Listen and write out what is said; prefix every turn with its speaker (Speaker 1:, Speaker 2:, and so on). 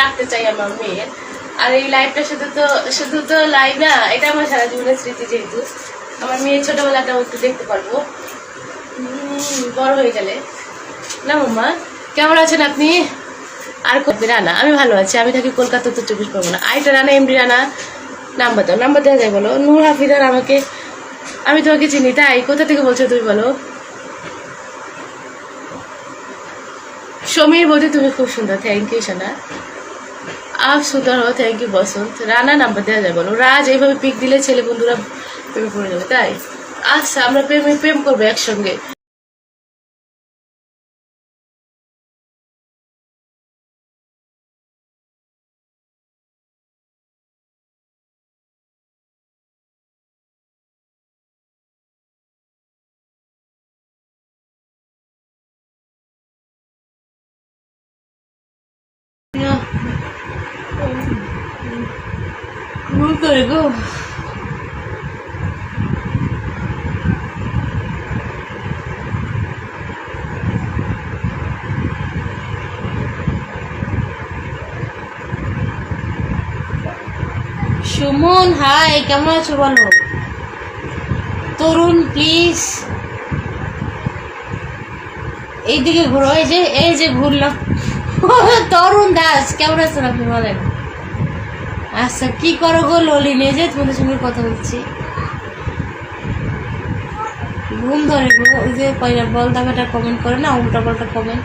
Speaker 1: রাখতে চাই আমার মেয়ের। আর এই লাইফটা শুধু তো লাইভ না, এটা আমার সারা জীবনের স্মৃতি। যেহেতু আমার মেয়ের ছোটবেলাটাও একটু দেখতে পারবো বড় হয়ে গেলে। না মাম্মা, কেমন আছেন আপনি? আর রানা, আমি ভালো আছি। আমি থাকি কলকাতা, উত্তর 24 পরগনা। আরেকটা রানা, এমডি রানা। নাম্বার দাও, নাম্বার দেওয়া যায় বলো। নূর হাফিদার আমাকে, আমি তোমাকে চিনি তাই? কোথা থেকে বলছো তুমি বলো? সমীর বলতে তুমি খুব সুন্দর, থ্যাংক ইউ সোনা। আপ সুন্দর হো, thank you Basanta. Rana, number দেওয়া যায় বলো। রাজ, এইভাবে পিক দিলে ছেলে বন্ধুরা প্রেমে পড়ে যাবে তাই? আচ্ছা, আমরা প্রেম করবো একসঙ্গে। ভুল করে গো। সুমন, হাই, কেমন আছো বলো? তরুণ, প্লিজ এইদিকে ঘুরো। এই যে ঘুরলাম। তরুণ দাস, কেমন আছেন আপনি বলেন? আচ্ছা, কি করো গো ললিন? এই যে তোমাদের সঙ্গে কথা বলছি। ঘুম ধরে গো। ওই যে কয়টা বল দাগাটা কমেন্ট করে না, উল্টা পাল্টা কমেন্ট।